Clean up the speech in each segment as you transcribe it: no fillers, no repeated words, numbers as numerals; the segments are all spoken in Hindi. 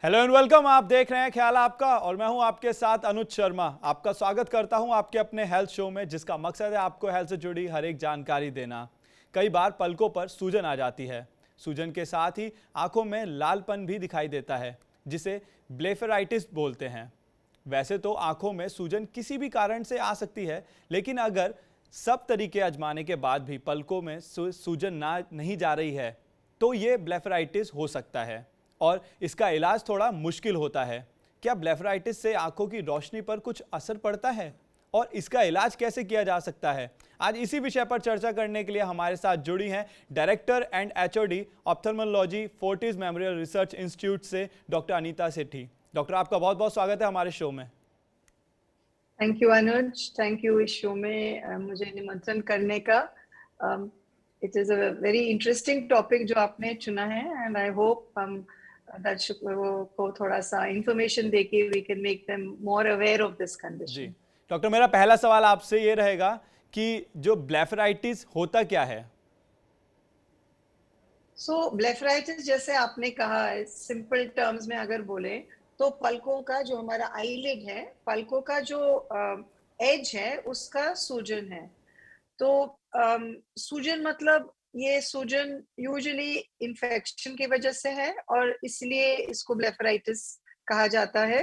Hello and welcome. आप देख रहे हैं ख्याल आपका और मैं हूं आपके साथ अनुज शर्मा। आपका स्वागत करता हूं आपके अपने हेल्थ शो में, जिसका मकसद है आपको हेल्थ से जुड़ी हर एक जानकारी देना। कई बार पलकों पर सूजन आ जाती है। सूजन के साथ ही आंखों में लालपन भी दिखाई देता है, जिसे ब्लेफेराइटिस बोलते हैं। वैसे तो आंखों में सूजन किसी भी कारण से आ सकती है, लेकिन अगर सब तरीके आजमाने के बाद भी पलकों में सूजन ना नहीं जा रही है तो ये ब्लेफेराइटिस हो सकता है और इसका इलाज थोड़ा मुश्किल होता है। क्या ब्लेफेराइटिस से आंखों की रोशनी पर कुछ असर पड़ता है और इसका इलाज कैसे किया जा सकता है? आज इसी विषय पर चर्चा करने के लिए हमारे साथ जुड़ी हैं director and HOD ophthalmology Fortis memorial research institute से डॉक्टर अनीता सेठी। डॉक्टर, आपका बहुत बहुत स्वागत है हमारे शो में। Thank you Anuj, thank you इस शो में मुझे निमंत्रण करने का। It is a very interesting topic जो आपने चुना है एंड आई होप हम दर्शकों को थोड़ा सा इंफॉर्मेशन देके we can make them more aware of this G condition. Doctor, मेरा पहला सवाल आपसे ये रहेगा कि जो ब्लेफेराइटिस होता क्या है? सो ब्लेफराइटिस जैसे आपने कहा है, सिंपल टर्म्स में अगर बोले तो पलकों का जो हमारा आईलिड है, पलकों का जो एज है उसका सूजन है। तो सूजन मतलब ये सूजन यूजुअली इन्फेक्शन की वजह से है और इसलिए इसको ब्लेफराइटिस कहा जाता है।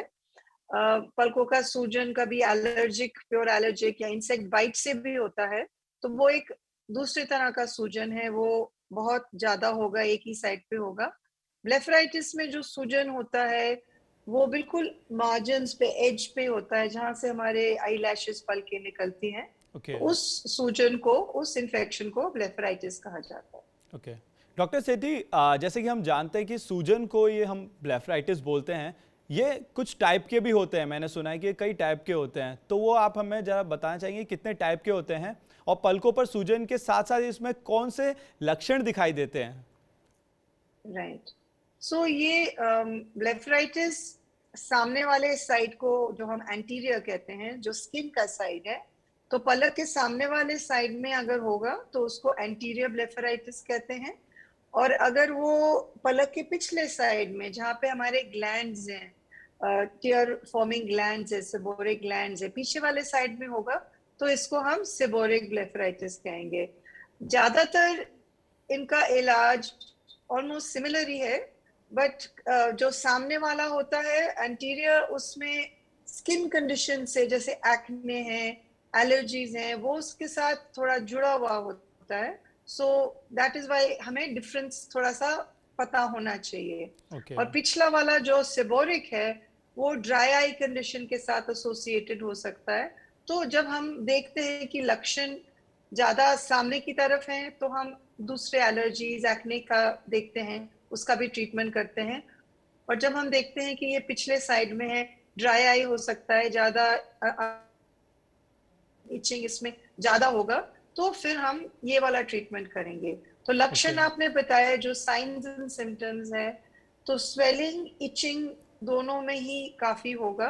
पलकों का सूजन कभी एलर्जिक, प्योर एलर्जिक या इंसेक्ट बाइट से भी होता है, तो वो एक दूसरी तरह का सूजन है, वो बहुत ज्यादा होगा, एक ही साइड पे होगा। ब्लेफराइटिस में जो सूजन होता है वो बिल्कुल मार्जिन्स पे, एज पे होता है, जहां से हमारे आई लैशेस पलके निकलती हैं। तो ओके उस सूजन को, उस इन्फेक्शन को ब्लेफराइटिस कहा जाता है। ओके डॉक्टर सेठी, जैसे कि हम जानते हैं कि सूजन को ये हम ब्लेफराइटिस बोलते हैं। ये कुछ टाइप के भी होते हैं, मैंने सुना है कि कई टाइप के होते हैं, तो वो आप हमें जरा बताना चाहेंगे कितने टाइप के होते हैं और पलकों पर सूजन के साथ साथ इसमें कौन से लक्षण दिखाई देते हैं? राइट। सो ये ब्लेफराइटिस सामने वाले साइड को जो हम एंटीरियर कहते हैं, जो स्किन का साइड है, तो पलक के सामने वाले साइड में अगर होगा तो उसको एंटीरियर ब्लेफराइटिस कहते हैं। और अगर वो पलक के पिछले साइड में, जहाँ पे हमारे ग्लैंड्स हैं, टीयर फॉर्मिंग ग्लैंड्स है, सेबोरिक ग्लैंड्स है, पीछे वाले साइड में होगा तो इसको हम सेबोरिक ब्लेफराइटिस कहेंगे। ज्यादातर इनका इलाज ऑलमोस्ट सिमिलर ही है, बट जो सामने वाला होता है एंटीरियर, उसमें स्किन कंडीशन से, जैसे एक्ने है, एलर्जीज हैं, वो उसके साथ थोड़ा जुड़ा हुआ होता है। सो दैट इज वाई हमें डिफरेंस थोड़ा सा पता होना चाहिए। ओके और पिछला वाला जो सेबोरिक है वो ड्राई आई कंडीशन के साथ एसोसिएटेड हो सकता है। तो जब हम देखते हैं कि लक्षण ज्यादा सामने की तरफ हैं तो हम दूसरे एलर्जीज, एक्ने का देखते हैं, उसका भी ट्रीटमेंट करते हैं। और जब हम देखते हैं कि ये पिछले साइड में है, ड्राई आई हो सकता है, ज्यादा इचिंग इसमें ज्यादा होगा, तो फिर हम ये वाला ट्रीटमेंट करेंगे। तो ओके लक्षण आपने बताया जो साइंस एंड सिम्टम्स है, तो स्वेलिंग, इचिंग दोनों में ही काफी होगा।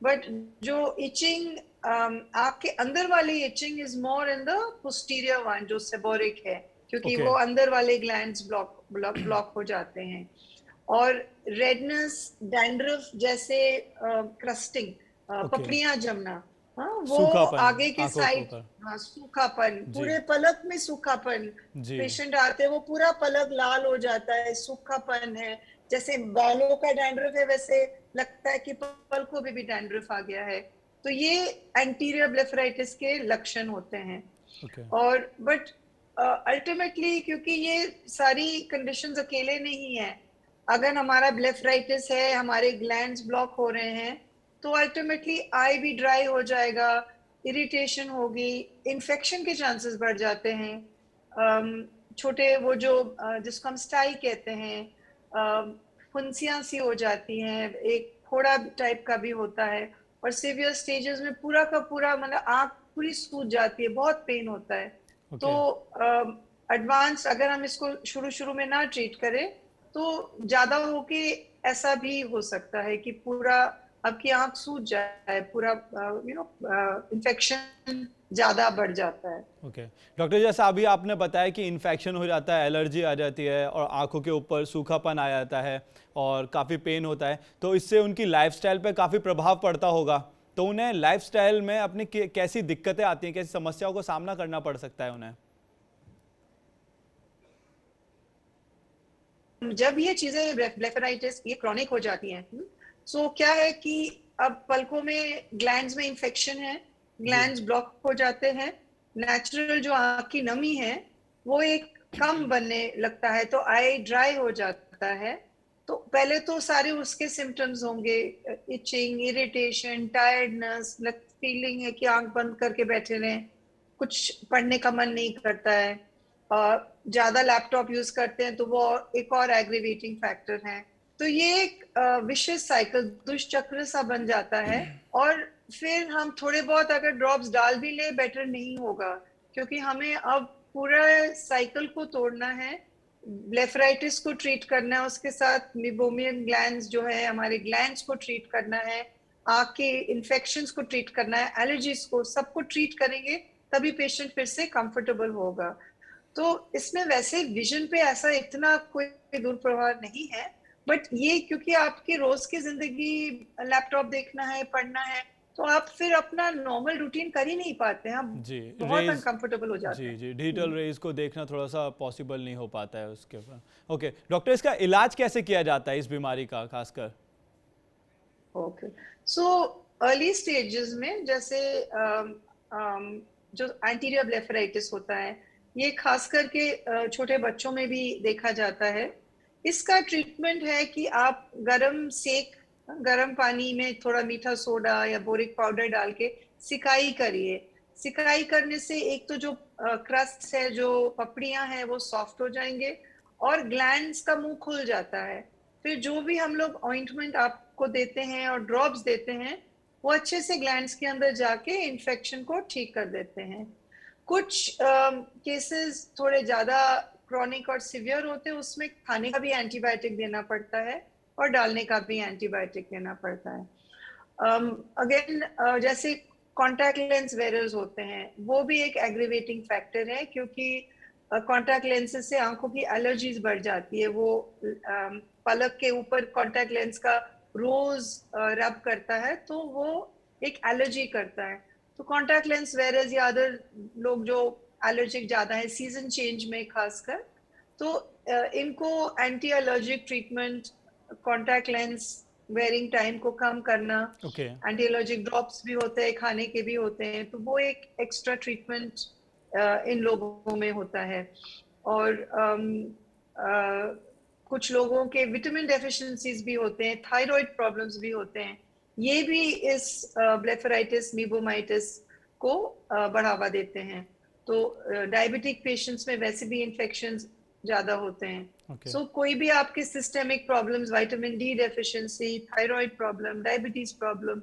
बट जो इचिंग, आपके अंदर वाली itching is more in the posterior one, जो सेबोरिक है, क्योंकि ओके वो अंदर वाले ग्लैंड्स ब्लॉक हो जाते हैं। और रेडनेस, डैंड्रफ जैसे क्रस्टिंग, ओके पपड़ियां जमना, हाँ वो सूखापन आगे के आंखों के साइड, ऊपर। हाँ सूखापन, जी पूरे पलक में सूखापन। जी पेशेंट आते हैं वो पूरा पलक लाल हो जाता है, सूखापन है, जैसे बालों का डैंड्रफ है वैसे लगता है कि पलकों में भी डैंड्रफ आ गया है। तो ये एंटीरियर ब्लेफराइटिस के लक्षण होते हैं। ओके और बट अल्टीमेटली क्योंकि ये सारी कंडीशंस अकेले नहीं है, अगर हमारा ब्लेफराइटिस है, हमारे ग्लैंड्स ब्लॉक हो रहे हैं, तो अल्टीमेटली आई भी ड्राई हो जाएगा, इरिटेशन होगी, इन्फेक्शन के चांसेस बढ़ जाते हैं। छोटे वो जो जिसको हम स्टाई कहते हैं, फुंसियां सी हो जाती हैं, एक फोड़ा टाइप का भी होता है। और सीवियर स्टेजेस में पूरा का पूरा मतलब आंख पूरी सूज जाती है, बहुत पेन होता है। तो ओके एडवांस अगर हम इसको शुरू शुरू में ना ट्रीट करें तो ज्यादा होके ऐसा भी हो सकता है कि पूरा आपकी आंख सूज जाए, पूरा इन्फेक्शन ज्यादा बढ़ जाता है। ओके डॉक्टर, जैसा अभी आपने बताया कि इन्फेक्शन हो जाता है, एलर्जी आ जाती है और आंखों के ऊपर सूखापन आ जाता है और काफ़ी पेन होता है, तो इससे उनकी लाइफस्टाइल पे काफ़ी प्रभाव पड़ता होगा। तो उन्हें लाइफस्टाइल में अपनी कैसी दिक्कतें आती हैं, कैसी समस्याओं को सामना करना पड़ सकता है उन्हें? जब ये चीजें ब्लेफराइटिस ये क्रॉनिक हो जाती हैं, सो क्या है कि अब पलकों में ग्लैंड्स में इंफेक्शन है, जी। ग्लैंड्स ब्लॉक हो जाते हैं, नेचुरल जो आंख की नमी है वो एक कम बनने लगता है, तो आई ड्राई हो जाता है। तो पहले तो सारे उसके सिम्टम्स होंगे, इचिंग, इरिटेशन, टायर्डनेस, फीलिंग है कि आंख बंद करके बैठे रहें, कुछ पढ़ने का मन नहीं करता है, ज्यादा लैपटॉप यूज करते हैं तो वो एक और एग्रीवेटिंग फैक्टर है। तो ये एक विशियस साइकिल, दुष्चक्र सा बन जाता है। और फिर हम थोड़े बहुत अगर ड्रॉप्स डाल भी ले, बेटर नहीं होगा, क्योंकि हमें अब पूरा साइकिल को तोड़ना है। ब्लेफराइटिस को ट्रीट करना है, उसके साथ मिबोमियन ग्लैंड्स जो है, हमारे ग्लैंड्स को ट्रीट करना है, आँख के इन्फेक्शंस को ट्रीट करना है, एलर्जीज को, सबको ट्रीट करेंगे तभी पेशेंट फिर से कंफर्टेबल होगा। तो इसमें वैसे विजन पे ऐसा इतना कोई दुष्प्रभाव नहीं है, बट ये क्योंकि आपकी रोज की जिंदगी लैपटॉप देखना है, पढ़ना है, तो आप फिर अपना नॉर्मल रूटीन कर ही नहीं पाते हैं, आप जी, बहुत रेज़। अनकंफर्टेबल हो जाते जी, हैं। जी, डिजिटल रेज़ को देखना थोड़ा-सा पॉसिबल नहीं हो पाता है उसके ऊपर। ओके, डॉक्टर, इसका इलाज कैसे किया जाता है इस बीमारी का खासकर? ओके, सो अर्ली स्टेजेस में जैसे जो एंटीरियर ब्लेफराइटिस होता है, ये खास करके छोटे बच्चों में भी देखा जाता है। इसका ट्रीटमेंट है कि आप गरम पानी में थोड़ा मीठा सोडा या बोरिक पाउडर डाल के सिकाई करिए। सिकाई करने से एक तो जो क्रस्ट है, जो पपड़ियां हैं, वो सॉफ्ट हो जाएंगे और ग्लैंड्स का मुंह खुल जाता है। फिर जो भी हम लोग ऑइंटमेंट आपको देते हैं और ड्रॉप्स देते हैं, वो अच्छे से ग्लैंड्स के अंदर जाके इन्फेक्शन को ठीक कर देते हैं। कुछ केसेस थोड़े ज्यादा क्रॉनिक और सिवियर होते हैं, उसमें खाने का भी एंटीबायोटिक देना पड़ता है और डालने का भी एंटीबायोटिक देना पड़ता है। अगेन जैसे कॉन्टैक्ट लेंस वेयरर्स होते हैं, वो भी एक एग्रीवेटिंग फैक्टर है, क्योंकि कॉन्टैक्ट लेंसेज से आंखों की एलर्जीज बढ़ जाती है। वो पलक के ऊपर कॉन्टैक्ट लेंस का रोज रब करता है, तो वो एक एलर्जी करता है। तो कॉन्टैक्ट लेंस वेयरर्स या अदर लोग जो एलर्जिक ज्यादा है सीजन चेंज में खासकर, तो इनको anti allergic treatment, contact lens wearing time को कम करना, ओके। एंटी एलर्जिक ड्रॉप्स भी होते हैं, खाने के भी होते हैं, तो वो एक एक्स्ट्रा ट्रीटमेंट इन लोगों में होता है। और कुछ लोगों के विटामिन डेफिशिएंसीज भी होते हैं, थायराइड प्रॉब्लम्स भी होते हैं, ये भी इस ब्लेफराइटिस मीबोमाइटिस को बढ़ावा देते हैं। तो डायबिटिक पेशेंट्स में वैसे भी इन्फेक्शंस ज्यादा होते हैं। ओके। सो कोई भी आपके systemic problems, vitamin D deficiency, thyroid problem, diabetes problem,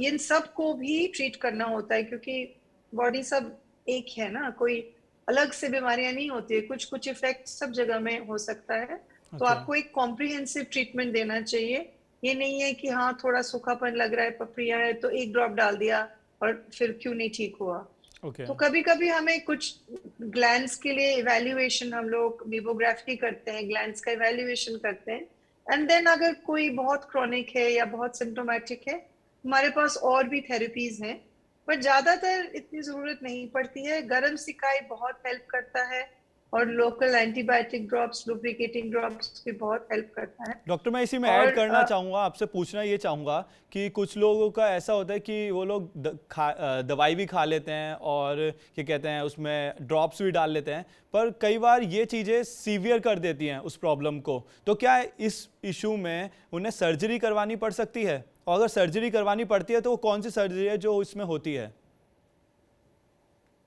इन सब को भी ट्रीट करना होता है, क्योंकि बॉडी सब एक है ना, कोई अलग से बीमारियां नहीं होती है, कुछ कुछ इफेक्ट सब जगह में हो सकता है। तो ओके। आपको एक कॉम्प्रिहेंसिव ट्रीटमेंट देना चाहिए। ये नहीं है कि हाँ थोड़ा सूखापन लग रहा है, पपड़िया है, तो एक ड्रॉप डाल दिया और फिर क्यों नहीं ठीक हुआ। ओके। तो कभी कभी हमें कुछ ग्लैंड्स के लिए इवैल्यूएशन, हम लोग मीबोग्राफी करते हैं, ग्लैंड्स का इवैल्यूएशन करते हैं, एंड देन अगर कोई बहुत क्रॉनिक है या बहुत सिम्टोमेटिक है, हमारे पास और भी थेरेपीज हैं, पर ज्यादातर इतनी जरूरत नहीं पड़ती है। गरम सिकाई बहुत हेल्प करता है और local antibiotic drops, lubricating drops भी बहुत हेल्प करता है। डॉक्टर, मैं इसी में ऐड और करना चाहूँगा, आपसे पूछना ये चाहूँगा कि कुछ लोगों का ऐसा होता है कि वो लोग दवाई भी खा लेते हैं और क्या कहते हैं उसमें ड्रॉप्स भी डाल लेते हैं, पर कई बार ये चीज़ें सीवियर कर देती हैं उस प्रॉब्लम को। तो क्या इस इशू में उन्हें सर्जरी करवानी पड़ सकती है? और अगर सर्जरी करवानी पड़ती है तो वो कौन सी सर्जरी है जो इसमें होती है?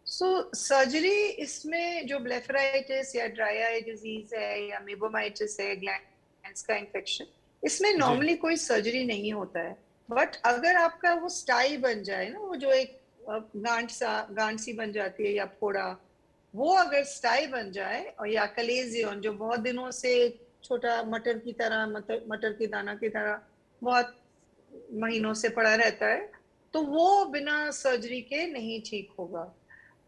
सर्जरी इसमें जो ब्लेफराइटिस या ड्राई आई डिजीज है या मेबोमाइटिस है, ग्लैंड्स का इंफेक्शन, इसमें जी। नॉर्मली कोई सर्जरी नहीं होता है। बट अगर आपका वो स्टाई बन जाए ना, वो जो एक गांठ सी बन जाती है या फोड़ा, वो अगर स्टाई बन जाए, और या कलेजियन जो बहुत दिनों से छोटा मटर की तरह, मटर के दाना की तरह बहुत महीनों से पड़ा रहता है, तो वो बिना सर्जरी के नहीं ठीक होगा।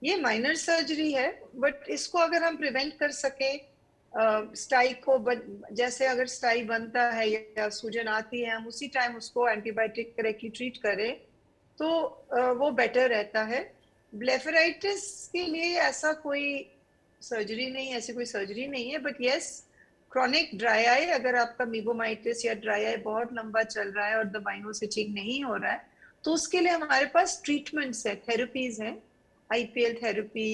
ये माइनर सर्जरी है, बट इसको अगर हम प्रिवेंट कर सके, स्टाई को जैसे अगर स्टाई बनता है या सूजन आती है, हम उसी टाइम उसको एंटीबायोटिक करेक्टली ट्रीट करें, तो वो बेटर रहता है। ब्लेफराइटिस के लिए ऐसा कोई सर्जरी नहीं, ऐसी कोई सर्जरी नहीं है, but yes, chronic dry eye, अगर आपका मीबोमाइटिस या ड्राई आई बहुत लंबा चल रहा है और दवाइयों से ठीक नहीं हो रहा है, तो उसके लिए हमारे पास ट्रीटमेंट्स है, थेरेपीज हैं, आईपीएल थेरेपी,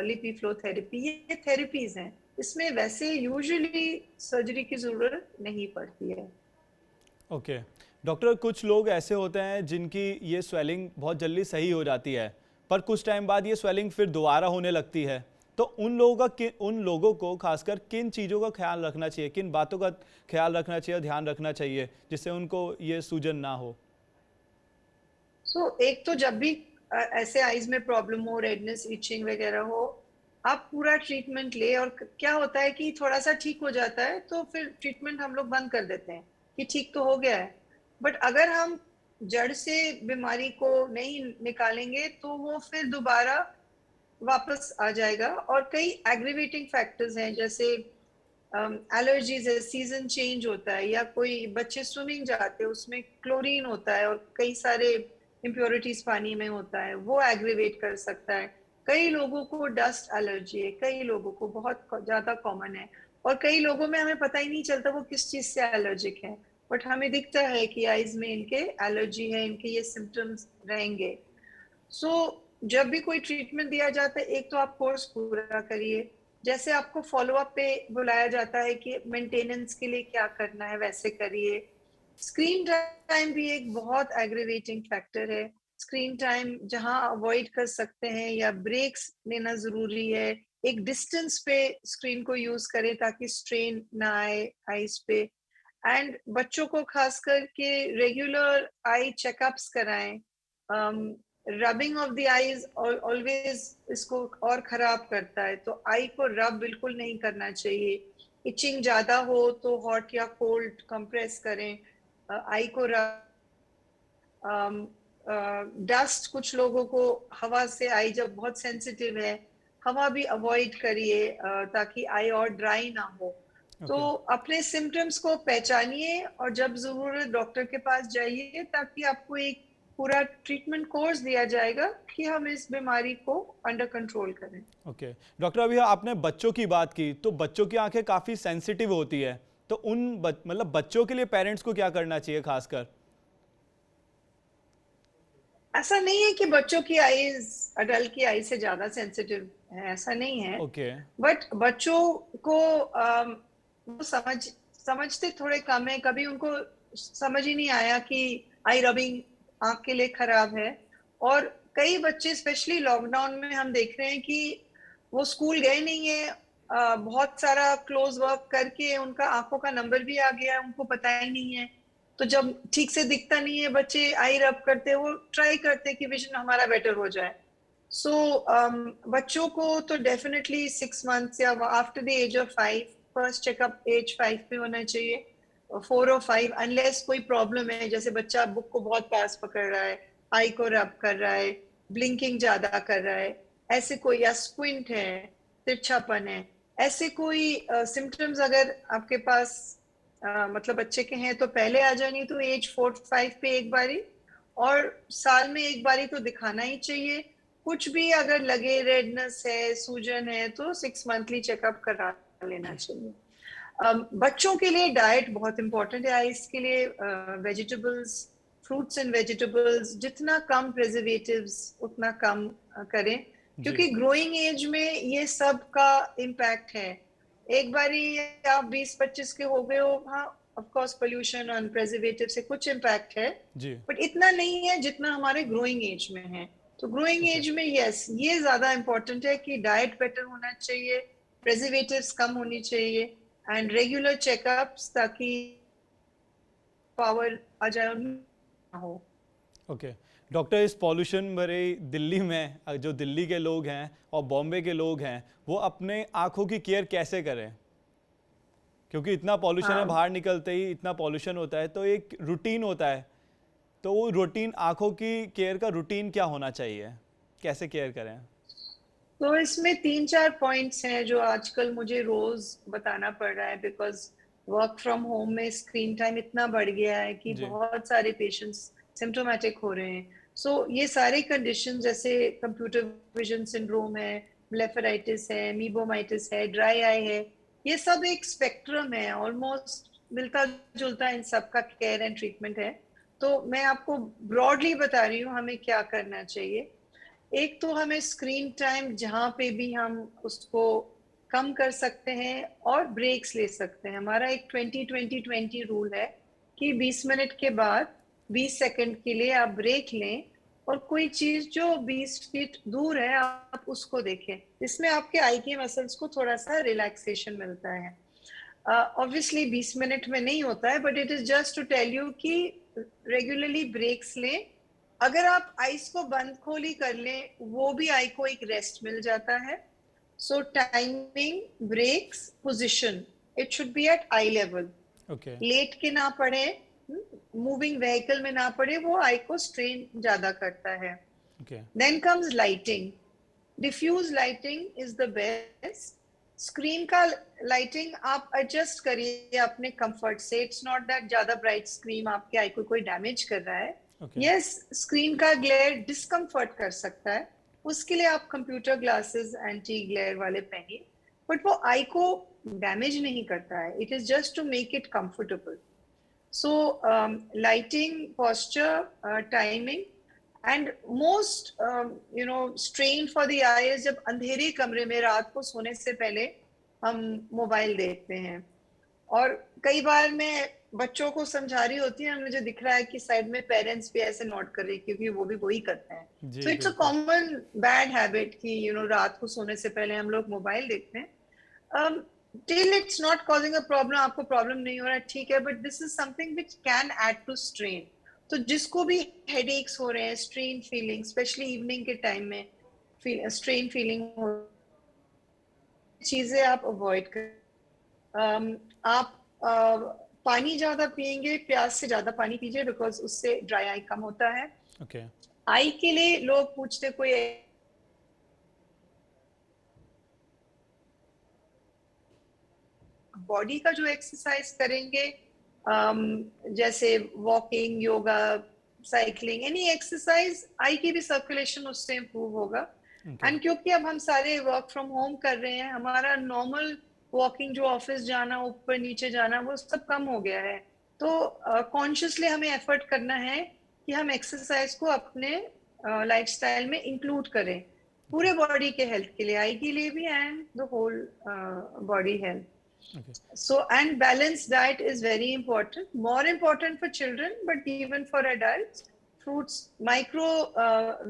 लिपीफ्लो थेरेपी, ये थेरेपीज हैं। इसमें वैसे यूजुअली सर्जरी की जरूरत नहीं पड़ती है। ओके डॉक्टर, कुछ लोग ऐसे होते हैं जिनकी ये स्वेलिंग बहुत जल्दी सही हो जाती है, पर कुछ टाइम बाद ये स्वेलिंग फिर दोबारा होने लगती है। तो उन लोगों को खासकर किन चीज़ों का ख्याल रखना चाहिए, किन बातों का ख्याल रखना चाहिए, ध्यान रखना चाहिए, जिससे उनको ये सूजन ना हो? एक तो जब भी ऐसे आईज में प्रॉब्लम हो, रेडनेस, इचिंग वगैरह हो, आप पूरा ट्रीटमेंट ले। और क्या होता है कि थोड़ा सा ठीक हो जाता है तो फिर ट्रीटमेंट हम लोग बंद कर देते हैं कि ठीक तो हो गया है, बट अगर हम जड़ से बीमारी को नहीं निकालेंगे तो वो फिर दोबारा वापस आ जाएगा। और कई एग्रीवेटिंग फैक्टर्स हैं, जैसे एलर्जीज है, सीजन चेंज होता है, या कोई बच्चे स्विमिंग जाते हैं उसमें क्लोरीन होता है और कई सारे इम्प्योरिटीज पानी में होता है, वो एग्रीवेट कर सकता है। कई लोगों को डस्ट एलर्जी है, कई लोगों को बहुत ज्यादा कॉमन है, और कई लोगों में हमें पता ही नहीं चलता वो किस चीज से एलर्जिक है, बट हमें दिखता है कि आईज में इनके एलर्जी है, इनके ये सिम्टम्स रहेंगे। जब भी कोई ट्रीटमेंट दिया जाता है, एक तो आप कोर्स पूरा करिए, जैसे आपको फॉलो अप पे बुलाया जाता है कि मेंटेनेंस के लिए क्या करना है, वैसे करिए। स्क्रीन टाइम भी एक बहुत एग्रीवेटिंग फैक्टर है। स्क्रीन टाइम जहां अवॉइड कर सकते हैं या ब्रेक्स लेना जरूरी है। एक डिस्टेंस पे स्क्रीन को यूज करें ताकि स्ट्रेन ना आए आईज पे। एंड बच्चों को खास करके रेगुलर आई चेकअप्स कराएं। Rubbing of the eyes always इसको और खराब करता है, तो आई को रब बिल्कुल नहीं करना चाहिए। इचिंग ज्यादा हो तो हॉट या कोल्ड कंप्रेस करें, आई को रब। डस्ट, कुछ लोगों को हवा से आई जब बहुत सेंसिटिव है, हवा भी अवॉइड करिए ताकि आई और ड्राई ना हो। तो ओके अपने सिम्टम्स को पहचानिए और जब जरूरत डॉक्टर के पास जाइए, ताकि आपको एक पूरा ट्रीटमेंट कोर्स दिया जाएगा कि हम इस बीमारी को अंडर कंट्रोल करें। ओके डॉक्टर, अभी आपने बच्चों की बात की, तो बच्चों की आंखें काफ़ी सेंसिटिव होती है, तो मतलब बच्चों के लिए पेरेंट्स को क्या करना चाहिए खासकर? ऐसा नहीं है कि बच्चों की आईज अडल्ट की आई से ज्यादा सेंसिटिव है, ऐसा नहीं है। ओके बट बच्चों को वो समझते थोड़े कम है, कभी उनको समझ ही नहीं आया कि आई रबिंग आंख के लिए खराब है। और कई बच्चे स्पेशली लॉकडाउन में हम देख रहे हैं कि वो स्कूल गए नहीं है, बहुत सारा क्लोज वर्क करके उनका आंखों का नंबर भी आ गया, उनको पता ही नहीं है। तो जब ठीक से दिखता नहीं है, बच्चे आई रब करते हैं, वो ट्राई करते हैं कि विजन हमारा बेटर हो जाए। बच्चों को तो डेफिनेटली 6 मंथ्स या after the age of 5, first checkup age 5 पे होना चाहिए, 4 और 5, अनलेस कोई प्रॉब्लम है, जैसे बच्चा बुक को बहुत पास पकड़ रहा है, आई को रब कर रहा है, ब्लिंकिंग ज्यादा कर रहा है, ऐसे कोई, या स्क्विंट है, तिरछापन है, ऐसे कोई सिम्टम्स अगर आपके पास मतलब बच्चे के हैं, तो पहले आ जानी, तो एज 4-5 पे एक बारी, और साल में एक बारी तो दिखाना ही चाहिए। कुछ भी अगर लगे, रेडनेस है, सूजन है, तो 6 मंथली चेकअप करा लेना चाहिए। बच्चों के लिए डाइट बहुत इंपॉर्टेंट है आइज के लिए। वेजिटेबल्स, फ्रूट्स एंड वेजिटेबल्स, जितना कम प्रिजर्वेटिव्स उतना कम करें, जी क्योंकि ग्रोइंग एज में ये सब का इम्पैक्ट है। एक बारी आप 20-25 के हो गए हो, हाँ ऑफ कोर्स पोल्यूशन और प्रिजर्वेटिव से कुछ इम्पैक्ट है, जी बट इतना नहीं है जितना हमारे ग्रोइंग एज में है। तो ग्रोइंग ओके एज में यस, ये ज्यादा इंपॉर्टेंट है कि डाइट बेटर होना चाहिए, प्रिजर्वेटिव्स कम होनी चाहिए, एंड रेगुलर चेकअप्स, ताकि पावर आ जाए और ना हो। ओके डॉक्टर, इस पॉल्यूशन भरे दिल्ली में जो दिल्ली के लोग हैं और बॉम्बे के लोग हैं, वो अपने आँखों की केयर कैसे करें? क्योंकि इतना पॉल्यूशन है, हाँ, बाहर निकलते ही इतना पॉल्यूशन होता है, तो एक रूटीन होता है तो वो रूटीन, आंखों की केयर का रूटीन क्या होना चाहिए, कैसे केयर करें? तो इसमें 3-4 पॉइंट्स हैं जो आजकल मुझे रोज बताना पड़ रहा है, बिकॉज वर्क फ्रॉम होम में स्क्रीन टाइम इतना बढ़ गया है कि जी। बहुत सारे पेशेंट्स सिम्टोमेटिक हो रहे हैं. सो ये सारे कंडीशन जैसे कंप्यूटर विजन सिंड्रोम है, ब्लेफराइटिस है, मीबोमाइटिस है, ड्राई आई है, ये सब एक स्पेक्ट्रम है, ऑलमोस्ट मिलता जुलता इन सब का केयर एंड ट्रीटमेंट है. तो मैं आपको ब्रॉडली बता रही हूँ हमें क्या करना चाहिए. एक तो हमें स्क्रीन टाइम जहाँ पे भी हम उसको कम कर सकते हैं और ब्रेक्स ले सकते हैं. हमारा एक 20-20-20 रूल है कि 20 मिनट के बाद 20 सेकंड के लिए आप ब्रेक लें और कोई चीज जो 20 फीट दूर है आप उसको देखें. इसमें आपके आई के मसल्स को थोड़ा सा रिलैक्सेशन मिलता है. ऑब्वियसली 20 मिनट में नहीं होता है, but it is just to tell you कि रेगुलरली ब्रेक्स लें. अगर आप आईज को बंद खोली कर लें, वो भी आई को एक रेस्ट मिल जाता है. So timing, breaks, position, it should be at eye level. Okay. Late के ना पड़े, मूविंग व्हीकल में ना पड़े, वो आई को स्ट्रेन ज्यादा करता है. Okay. Then comes lighting. Diffuse lighting is the best. Screen का लाइटिंग आप एडजस्ट करिए अपने कंफर्ट से. इट्स नॉट दैट ज्यादा ब्राइट स्क्रीन आपके आई को कोई डैमेज कर रहा है. ओके। यस, स्क्रीन का ग्लेयर डिस्कम्फर्ट कर सकता है, उसके लिए आप कंप्यूटर ग्लासेस एंटी ग्लेयर वाले पहनिए, बट वो आई को डैमेज नहीं करता है. It is just to make it comfortable. So lighting, posture, timing and most strain for the eye जब अंधेरे कमरे में रात को सोने से पहले हम मोबाइल देखते हैं. और कई बार मैं बच्चों को समझा रही होती है, मुझे दिख रहा है कि साइड में पेरेंट्स भी ऐसे नोट कर रही, क्योंकि वो भी वही करते हैं. जी, सो इट्स अ बिल्कुल। कॉमन बैड हैबिट कि रात को सोने से पहले हम लोग मोबाइल देखते हैं. Till it's not causing a problem, आपको प्रॉब्लम नहीं हो रहा है, ठीक है, but this is something which can add to strain. तो जिसको भी हेडेक्स हो रहे हैं, स्ट्रेन फीलिंग, स्पेशली इवनिंग के टाइम में स्ट्रेन फीलिंग हो, चीजें आप अवॉइड करें. आप पानी ज्यादा पिएंगे, प्यास से ज्यादा पानी पीजिए, बिकॉज उससे ड्राई आई कम होता है. ओके। आई के लिए लोग पूछते कोई बॉडी का जो एक्सरसाइज करेंगे, जैसे walking, yoga, cycling, any exercise, eye की भी सर्कुलेशन उससे इम्प्रूव होगा. एंड क्योंकि अब हम सारे वर्क फ्रॉम होम कर रहे हैं, हमारा नॉर्मल वॉकिंग, जो ऑफिस जाना, ऊपर नीचे जाना, वो सब कम हो गया है. तो कॉन्शियसली हमें एफर्ट करना है कि हम एक्सरसाइज को अपने लाइफस्टाइल में इंक्लूड करें, पूरे बॉडी के हेल्थ के लिए, आई के लिए भी and the whole body health. Okay. So, and balanced diet is very important, more important for children, but even for adults. Fruits, micro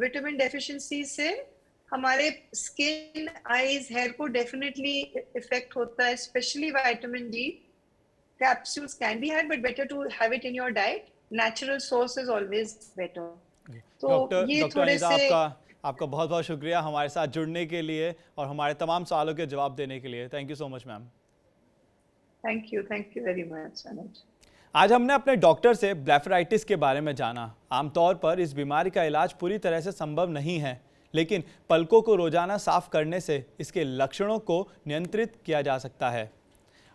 vitamin deficiency से हमारे स्किन, आईज, हेयर को डेफिनेटली इफेक्ट होता है, specially vitamin D. Capsules can be had, but better to have it in your diet. Natural source is always better. तो डॉक्टर ये डॉक्टर थोड़े अनीता, से. आपका बहुत बहुत शुक्रिया हमारे साथ जुड़ने के लिए और हमारे तमाम सवालों के जवाब देने के लिए. Thank you so much ma'am. Thank you very much Anuj. आज हमने अपने डॉक्टर से ब्लेफराइटिस के बारे में जाना. आमतौर पर इस बीमारी का इलाज पूरी तरह से संभव नहीं है, लेकिन पलकों को रोजाना साफ करने से इसके लक्षणों को नियंत्रित किया जा सकता है.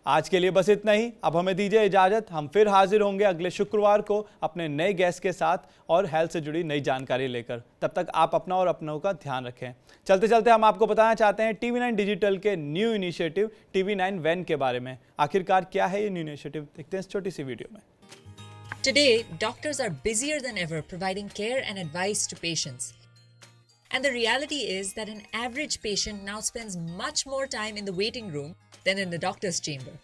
आज के लिए बस इतना ही. अब हमें दीजिए इजाजत. हम फिर हाजिर होंगे अगले शुक्रवार को अपने नए गेस्ट के साथ और हेल्थ से जुड़ी नई जानकारी लेकर. तब तक आप अपना और अपनों का ध्यान रखें. चलते चलते हम आपको बताना चाहते हैं TV9 डिजिटल के न्यू इनिशिएटिव TV9 वैन के बारे में. आखिरकार क्या है ये न्यू इनिशिएटिव, देखते हैं इस छोटी सी वीडियो में. Today, doctors are busier than ever providing care and advice to patients. And the reality is that an average patient now spends much more time in the waiting room than in the doctor's chamber.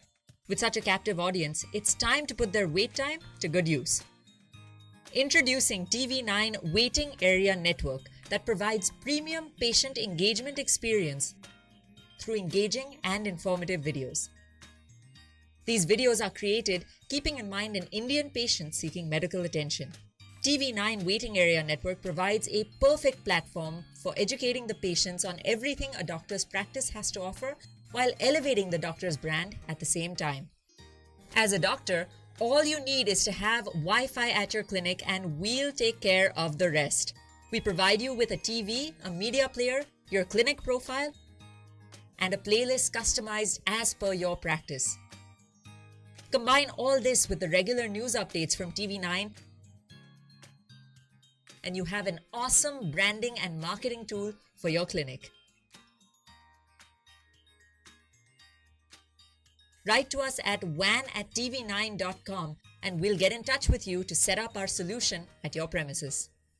With such a captive audience, it's time to put their wait time to good use. Introducing TV9 Waiting Area Network that provides premium patient engagement experience through engaging and informative videos. These videos are created keeping in mind an Indian patient seeking medical attention. TV9 Waiting Area Network provides a perfect platform for educating the patients on everything a doctor's practice has to offer while elevating the doctor's brand at the same time. As a doctor, All you need is to have Wi-Fi at your clinic and we'll take care of the rest. We provide you with a TV, a media player, your clinic profile, and a playlist customized as per your practice. Combine all this with the regular news updates from TV9 and you have an awesome branding and marketing tool for your clinic. Write to us at van@tv9.com and we'll get in touch with you to set up our solution at your premises.